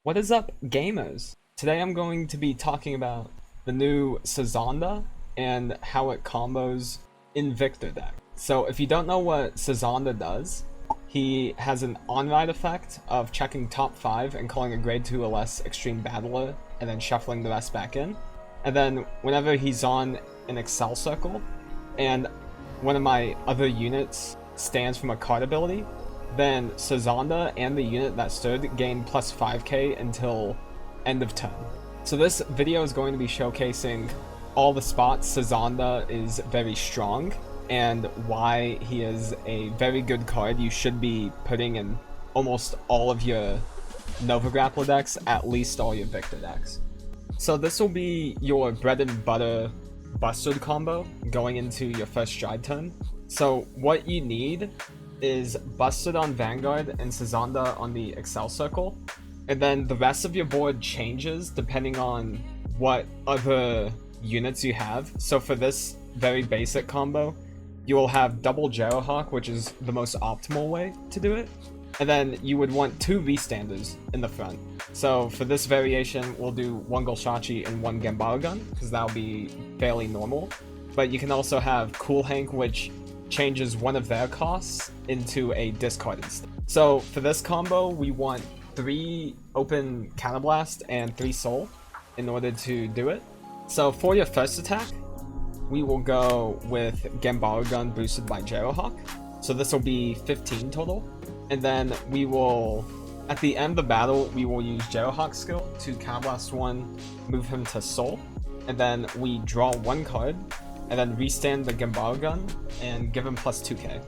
What is up, gamers? Today I'm going to be talking about the new Sazanda and how it combos in Victor deck. So if you don't know what Sazanda does, he has an on-ride effect of checking top 5 and calling a grade 2 or less extreme battler and then shuffling the rest back in. And then whenever he's on an Excel circle and one of my other units stands from a card ability, then Sazanda and the unit that stood gain plus 5k until end of turn. So this video is going to be showcasing all the spots Sazanda is very strong and why he is a very good card you should be putting in almost all of your Nova Grappler decks, at least all your Victor decks. So this will be your bread and butter Busted combo going into your first drive turn. So what you need is Busted on Vanguard and Sazanda on the Excel circle, and then the rest of your board changes depending on what other units you have. So for this very basic combo, you will have double Gyrohawk, which is the most optimal way to do it, and then you would want 2 V-standers in the front. So for this variation, we'll do 1 Golshachi and 1 Gambara Gun, because that'll be fairly normal. But you can also have Cool Hank, which changes one of their costs into a discard instead. So for this combo, we want 3 open Counterblast and 3 Soul in order to do it. So for your first attack, we will go with Gambara Gun boosted by Gyrohawk. So this will be 15 total. And then we will, at the end of the battle, we will use Gyrohawk's skill to Counterblast 1, move him to Soul. And then we draw 1 card, and then restand the Gambara Gun and give him plus 2k.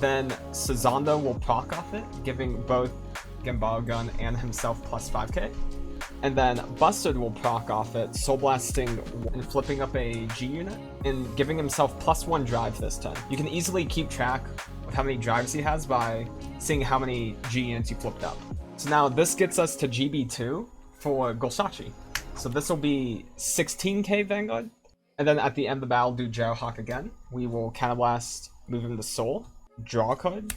Then Sazanda will proc off it, giving both Gambara Gun and himself plus 5k. And then Busted will proc off it, Soul Blasting and flipping up a G unit, and giving himself plus 1 drive this turn. You can easily keep track of how many drives he has by seeing how many G units you flipped up. So now this gets us to GB2 for Golshachi. So this will be 16k Vanguard. And then at the end of the battle, do Gyrohawk again. We will Counterblast, move him to Soul, draw a card,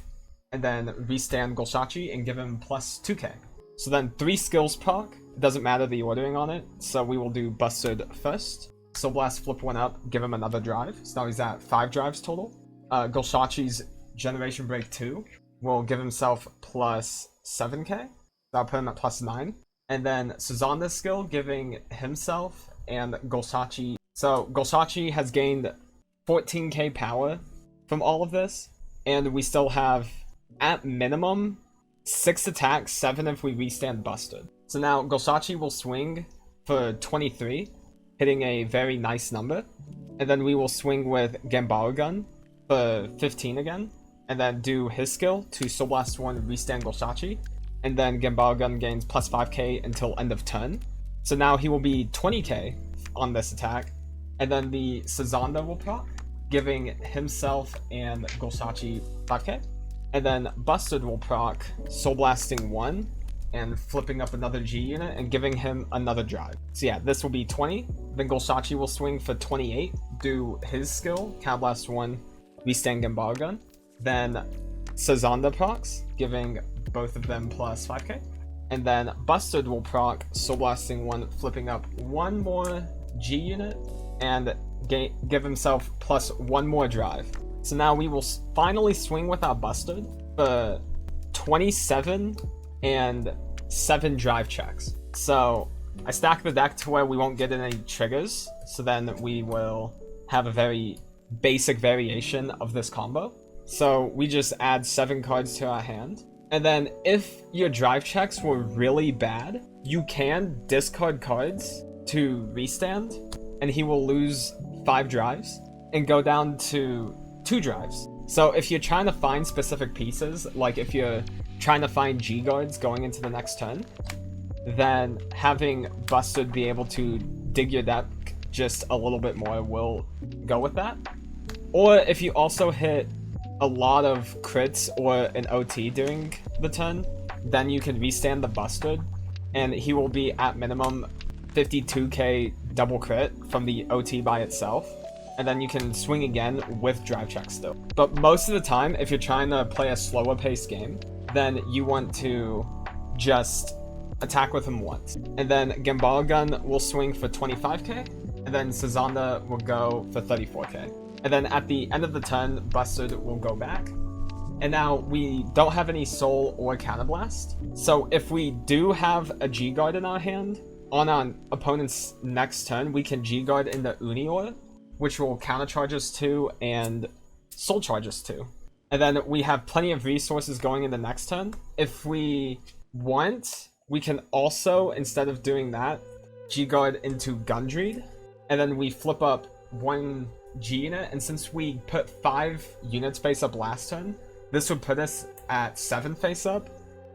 and then restand Golshachi and give him plus 2k. So then 3 skills proc. It doesn't matter the ordering on it. So we will do Busted first. Soul Blast, flip 1 up, give him another drive. So now he's at 5 drives total. Golshachi's Generation Break 2 will give himself plus 7k. That'll put him at plus 9. And then Sazanda's skill, giving himself and Golshachi. So Golshachi has gained 14k power from all of this, and we still have, at minimum, 6 attacks, 7 if we restand Busted. So now Golshachi will swing for 23, hitting a very nice number, and then we will swing with Gambara Gun for 15 again, and then do his skill to Soul Blast 1, restand Golshachi, and then Gambara Gun gains plus 5k until end of turn. So now he will be 20k on this attack. And then the Sazanda will proc, giving himself and Golshachi 5k. And then Busted will proc, Soul Blasting 1, and flipping up another G unit and giving him another drive. So yeah, this will be 20. Then Golshachi will swing for 28, do his skill, Counterblast 1, restand Gambara Gun. Then Sazanda procs, giving both of them plus 5k. And then Busted will proc, Soul Blasting 1, flipping up 1 more G unit, and give himself plus 1 more drive. So now we will finally swing with our Busted for 27 and 7 drive checks. So I stack the deck to where we won't get any triggers, so then we will have a very basic variation of this combo. So we just add 7 cards to our hand, and then if your drive checks were really bad, you can discard cards to restand, and he will lose 5 drives and go down to 2 drives. So if you're trying to find specific pieces, like if you're trying to find G guards going into the next turn, then having Busted be able to dig your deck just a little bit more will go with that. Or if you also hit a lot of crits or an OT during the turn, then you can restand the Busted, and he will be at minimum 52k double crit from the OT by itself, and then you can swing again with drive check still. But most of the time, if you're trying to play a slower paced game, then you want to just attack with him once. And then Gambaga will swing for 25k, and then Sazanda will go for 34k. And then at the end of the turn, Bustard will go back. And now we don't have any Soul or Counterblast. So if we do have a G-Guard in our hand, on our opponent's next turn, we can G-Guard into Unior, which will countercharge us to and Soul Charge us to. And then we have plenty of resources going into next turn. If we want, we can also, instead of doing that, G-Guard into Gundreed. And then we flip up 1 G unit. And since we put 5 units face up last turn, this would put us at 7 face up.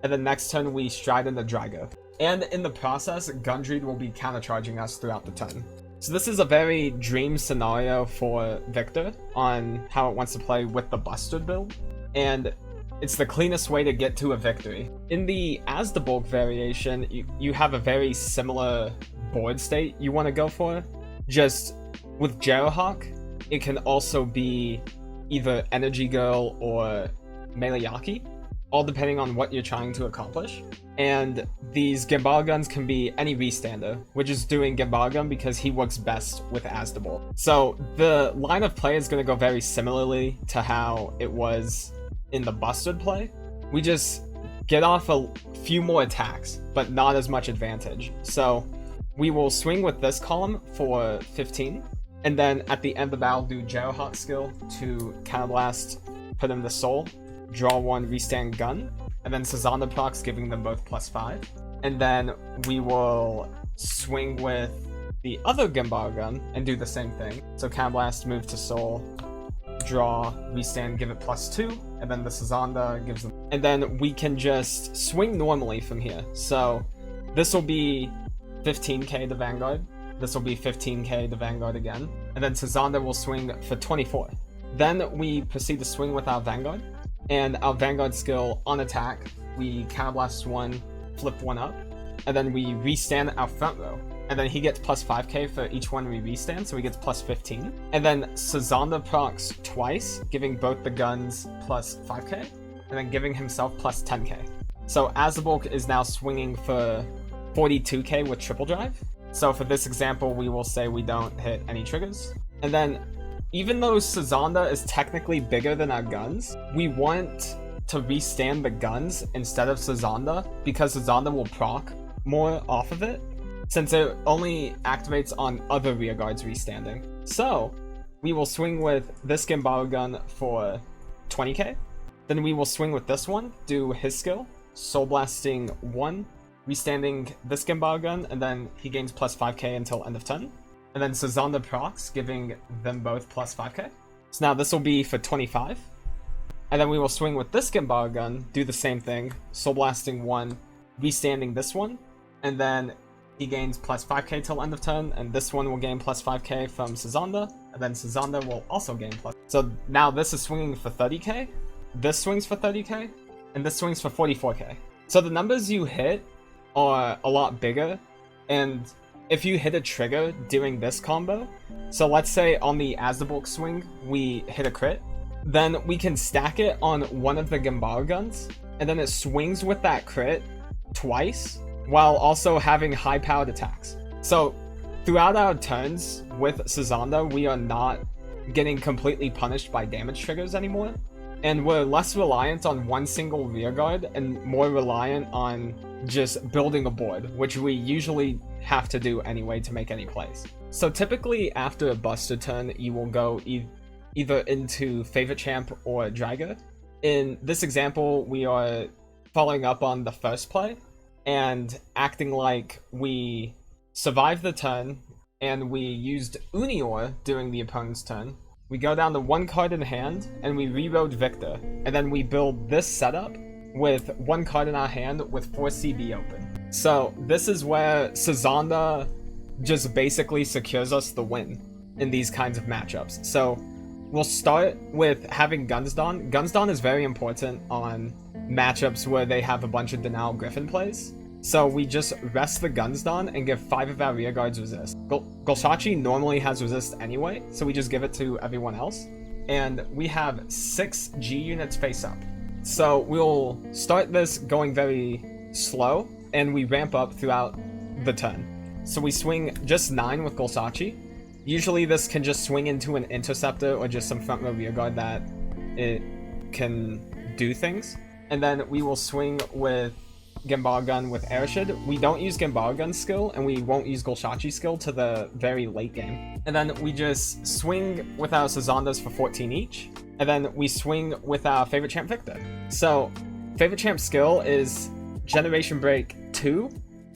And then next turn we stride into Drago. And in the process, Gundreed will be countercharging us throughout the turn. So this is a very dream scenario for Victor on how it wants to play with the Bustard build. And it's the cleanest way to get to a victory. In the As the Bulk variation, you have a very similar board state you want to go for. Just with Jerohawk, it can also be either Energy Girl or Melayaki, all depending on what you're trying to accomplish. And these Gambaga guns can be any restander. We're just doing Gambaga gun because he works best with Asdabul. So the line of play is going to go very similarly to how it was in the Bustard play. We just get off a few more attacks, but not as much advantage. So we will swing with this column for 15, and then at the end of the battle do Jerohawk skill to Counterblast, put him to Soul, draw 1 restand gun, and then Sazanda procs, giving them both +5. And then we will swing with the other Gambaga gun and do the same thing. So Counterblast, move to Soul, draw, restand, give it +2, and then the Sazanda gives them. And then we can just swing normally from here. So this will be 15k to Vanguard. This will be 15k to Vanguard again. And then Sazanda will swing for 24. Then we proceed to swing with our Vanguard. And our Vanguard skill on attack, we Counterblast 1, flip 1 up, and then we restand our front row. And then he gets +5k for each one we restand, so he gets +15. And then Sazanda procs twice, giving both the guns +5k, and then giving himself +10k. So Azabulk is now swinging for 42k with triple drive. So for this example, we will say we don't hit any triggers. And then even though Sazanda is technically bigger than our guns, we want to restand the guns instead of Sazanda because Sazanda will proc more off of it, since it only activates on other rearguards restanding. So we will swing with this Gambaga gun for 20k. Then we will swing with this one, do his skill, Soul Blasting 1, restanding this Gambaga gun, and then he gains +5k until end of turn. And then Sazanda procs, giving them both +5k. So now this will be for 25. And then we will swing with this Gambaga gun, do the same thing, Soul Blasting 1, restanding this one, and then he gains +5k till end of turn, and this one will gain +5k from Sazanda, and then Sazanda will also gain +. So now this is swinging for 30k, this swings for 30k, and this swings for 44k. So the numbers you hit are a lot bigger, and if you hit a trigger during this combo, so let's say on the Azabulk swing, we hit a crit, then we can stack it on one of the Gambaga guns, and then it swings with that crit twice, while also having high-powered attacks. So throughout our turns with Sazanda, we are not getting completely punished by damage triggers anymore, and we're less reliant on one single rearguard and more reliant on just building a board, which we usually have to do anyway to make any plays. So typically after a Buster turn, you will go either into Favorite Champ or Draga. In this example, we are following up on the first play and acting like we survived the turn and we used Unior during the opponent's turn. We go down to 1 card in hand and we reroad Victor, and then we build this setup with 1 card in our hand with 4 CB open. So this is where Sazanda just basically secures us the win in these kinds of matchups. So we'll start with having Gunsdawn. Gunsdawn is very important on matchups where they have a bunch of Denial Griffin plays. So we just rest the Gunsdawn and give 5 of our rearguards resist. Golshachi normally has resist anyway, so we just give it to everyone else. And we have 6 G units face up. So we'll start this going very slow, and we ramp up throughout the turn. So we swing just 9 with Golsachi. Usually this can just swing into an interceptor or just some front row rear guard that it can do things. And then we will swing with Genbar Gun with Airshid. We don't use Genbar Gun skill, and we won't use Golsachi skill to the very late game. And then we just swing with our Sazandas for 14 each. And then we swing with our favorite champ Victor. So, favorite champ skill is Generation Break 2,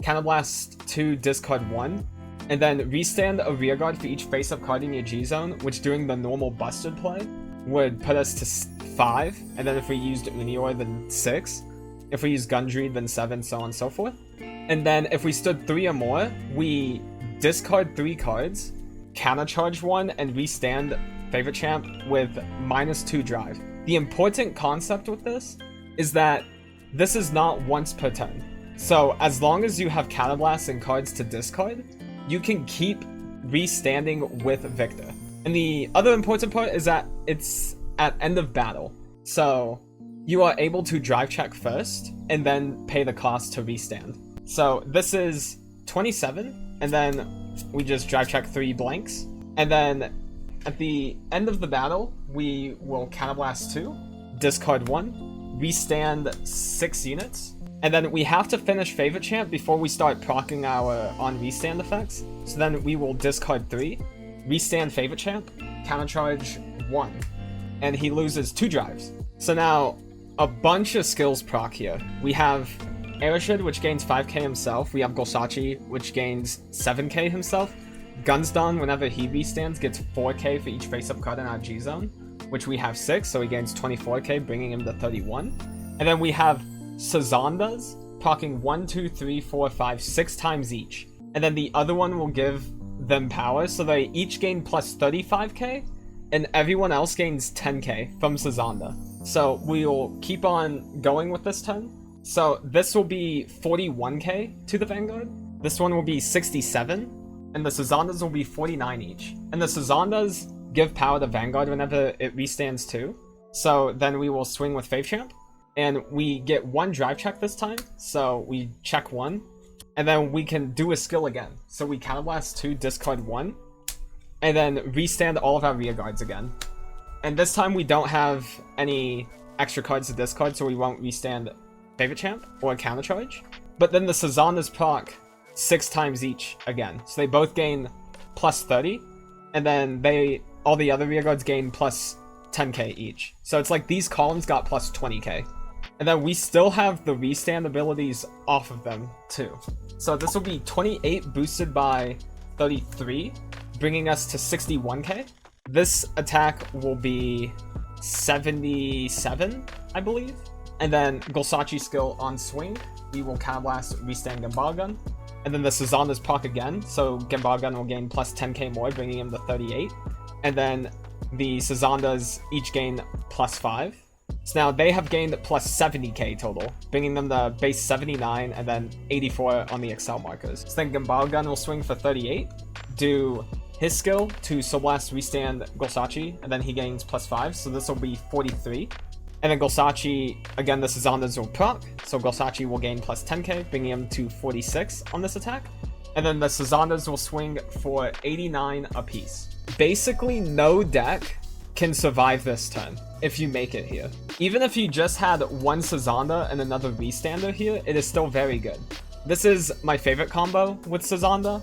Counterblast 2, discard 1, and then restand a rear guard for each face-up card in your G-zone, which during the normal busted play would put us to 5, and then if we used Unior, then 6. If we used Gundry, then 7, so on and so forth. And then if we stood 3 or more, we discard 3 cards, countercharge 1, and restand favorite champ with -2 drive. The important concept with this is that this is not once per turn. So as long as you have counterblasts and cards to discard, you can keep restanding with Victor. And the other important part is that it's at end of battle. So you are able to drive check first and then pay the cost to restand. So this is 27, and then we just drive check 3 blanks. And then at the end of the battle, we will counterblast 2, discard 1, restand 6 units. And then we have to finish favorite champ before we start proccing our on restand effects. So then we will discard 3, restand favorite champ, countercharge 1, and he loses 2 drives. So now a bunch of skills proc here. We have Airshid, which gains 5k himself. We have Golsachi, which gains 7k himself. Gunsdon, whenever he restands, gets 4k for each face-up card in our G-zone, which we have 6, so he gains 24k, bringing him to 31. And then we have Sazandas, proccing 1, 2, 3, 4, 5, 6 times each. And then the other one will give them power, so they each gain plus 35k, and everyone else gains 10k from Sazanda. So we'll keep on going with this turn. So this will be 41k to the Vanguard. This one will be 67. And the Sazandas will be 49 each. And the Sazandas give power to Vanguard whenever it restands too. So then we will swing with Fave Champ. And we get 1 drive check this time. So we check 1. And then we can do a skill again. So we counterblast 2, discard 1. And then restand all of our rear guards again. And this time we don't have any extra cards to discard, so we won't restand favorite champ or countercharge. But then the Sazandas proc 6 times each again. So they both gain plus 30, and then all the other rear guards gain plus 10k each. So it's like these columns got plus 20k. And then we still have the restand abilities off of them too. So this will be 28 boosted by 33, bringing us to 61k. This attack will be 77, I believe. And then Golsachi skill on swing, we will counterblast, restand Genbar Gun. And then the Sazandas proc again, so Genbar Gun will gain plus 10k more, bringing him to 38. And then the Sazandas each gain plus 5. So now they have gained plus 70k total, bringing them to base 79 and then 84 on the Excel markers. So then Genbar Gun will swing for 38, do his skill to Soul Blast, restand Golsachi, and then he gains plus 5, so this will be 43. And then Golsachi, again, the Sazandas will proc, so Golsachi will gain plus 10k, bringing him to 46 on this attack. And then the Sazandas will swing for 89 apiece. Basically, no deck can survive this turn if you make it here. Even if you just had one Sazanda and another restander here, it is still very good. This is my favorite combo with Sazanda.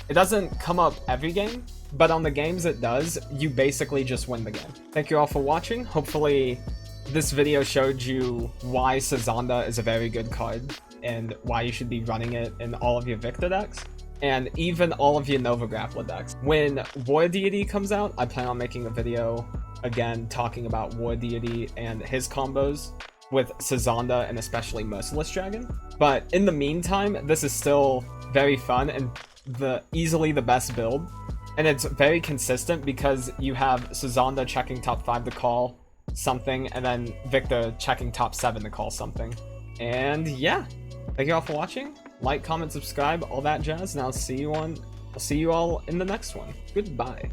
It doesn't come up every game, but on the games it does, you basically just win the game. Thank you all for watching. Hopefully this video showed you why Sazanda is a very good card and why you should be running it in all of your Victor decks and even all of your Nova Grappler decks. When War Deity comes out, I plan on making a video again talking about War Deity and his combos with Sazanda and especially Merciless Dragon. But in the meantime, this is still very fun and easily the best build. And it's very consistent because you have Sazanda checking top 5 to call something, and then Victor checking top 7 to call something. And yeah, thank you all for watching. Like, comment, subscribe, all that jazz, and I'll see you all in the next one. Goodbye.